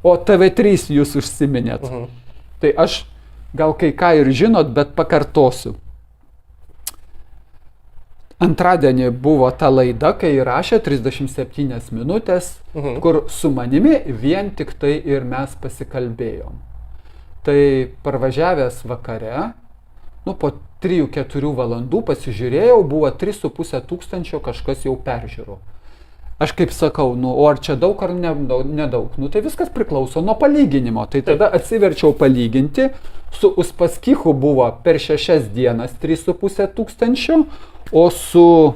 O TV3 jūs užsiminėt. Tai aš gal kai ką ir žinot, bet pakartosiu. Antradienį buvo ta laida, kai įrašė 37 minutės, kur su manimi vien tik tai ir mes pasikalbėjom. Tai parvažiavęs vakare, po 3-4 valandų pasižiūrėjau, buvo 3,5 tūkstančio kažkas jau peržiūrų. Aš kaip sakau, o ar čia daug ar nedaug? Tai viskas priklauso nuo palyginimo. Tai tada atsiverčiau palyginti, su Uspaskichu buvo per 6 dienas 3,5 tūkstančio, o su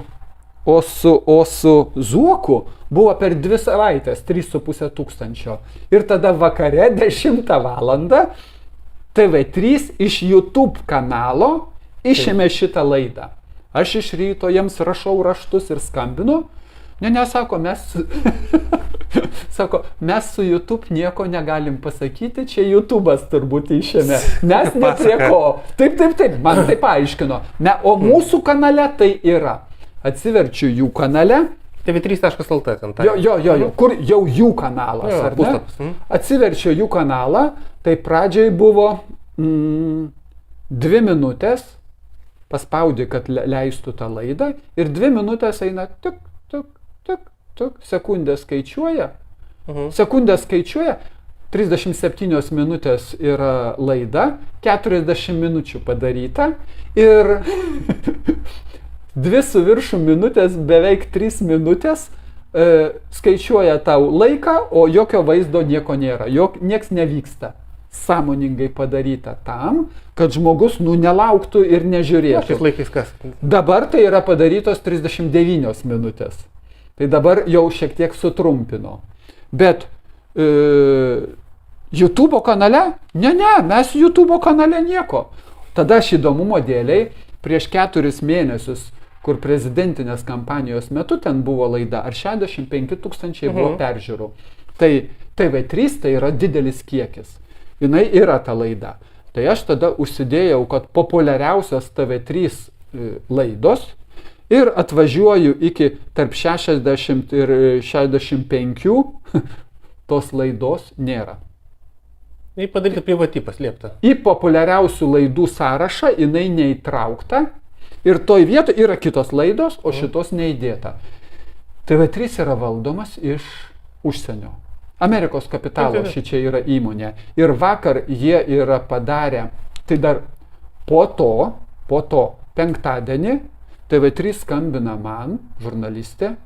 Zuoku buvo per 2 savaitės 3,5 tūkstančio. Ir tada vakare 10 valandą TV3 iš YouTube kanalo išėmė šitą laidą. Aš iš ryto jiems rašau raštus ir skambinu. Ne, sako, mes su YouTube nieko negalim pasakyti, čia YouTube'as turbūt išėmė. Mes ne prie ko. Taip, man tai paaiškino. O mūsų kanale tai yra. Atsiverčiu jų kanale. tv3.lt ten. Jo, kur jau jų kanalas, ar ne? Atsiverčiu jų kanalą, tai pradžiai buvo 2 minutės, paspaudi, kad leistų tą laidą, ir 2 minutės eina tik, sekundės skaičiuoja. Sekundės skaičiuoja, 37 minutės yra laida, 40 minučių padaryta ir 2 su viršų minutės, beveik 3 minutės skaičiuoja tau laiką, o jokio vaizdo nieko nėra, nieks nevyksta. Sąmoningai padaryta tam, kad žmogus nelauktų ir nežiūrėtų. Šis laikais kas? Dabar tai yra padarytos 39 minutės. Tai dabar jau šiek tiek sutrumpino. Bet YouTube kanale? Ne, mes YouTube kanale nieko. Tada aš įdomumo dėliai prieš 4 mėnesius, kur prezidentinės kampanijos metu ten buvo laida, ar 65 tūkstančiai buvo peržiūrų. Tai TV3 tai yra didelis kiekis. Jinai yra ta laida. Tai aš tada užsidėjau, kad populiariausias TV3 laidos ir atvažiuoju iki tarp 60 ir 65, tos laidos nėra. Tai padaryta privati paslėpta. Į populiariausių laidų sąrašą jinai neįtraukta ir toj vietoje yra kitos laidos, o šitos neįdėta. TV3 yra valdomas iš užsienio. Amerikos kapitalo šičia yra įmonė. Ir vakar jie yra padarę, tai dar po to, penktadienį, TV3 skambina man, žurnalistė,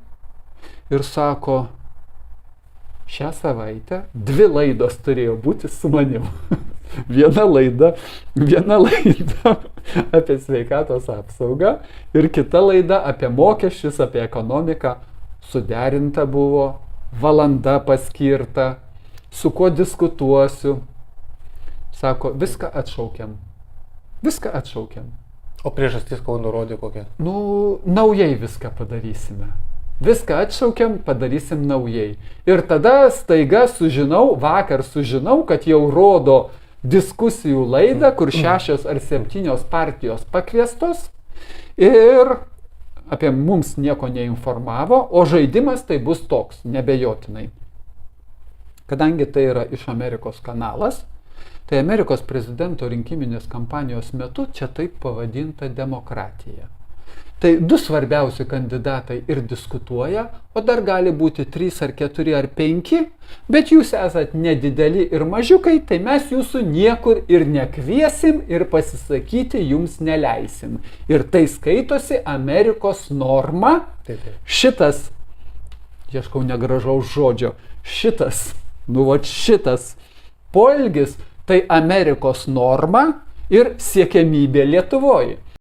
ir sako, šią savaitę 2 laidos turėjo būti su manim. Viena laida apie sveikatos apsaugą ir kita laida apie mokesčius, apie ekonomiką. Suderinta buvo, valanda paskirta, su kuo diskutuosiu. Sako, viską atšaukiam. O priežastis kol nurodė kokią? Naujai viską padarysime. Viską atšaukiam, padarysim naujai. Ir tada staiga vakar sužinau, kad jau rodo diskusijų laidą, kur 6 ar 7 partijos pakviestos ir apie mums nieko neinformavo, o žaidimas tai bus toks, nebejotinai. Kadangi tai yra iš Amerikos kanalas, tai Amerikos prezidento rinkiminės kampanijos metu čia taip pavadinta demokratija. Tai 2 svarbiausi kandidatai ir diskutuoja, o dar gali būti 3 ar 4 ar 5, bet jūs esat nedideli ir mažiukai, tai mes jūsų niekur ir nekviesim ir pasisakyti jums neleisim. Ir tai skaitosi Amerikos norma. Šitas, ieškau negražaus žodžio, šitas poelgis tai Amerikos norma ir siekiamybė Lietuvoje.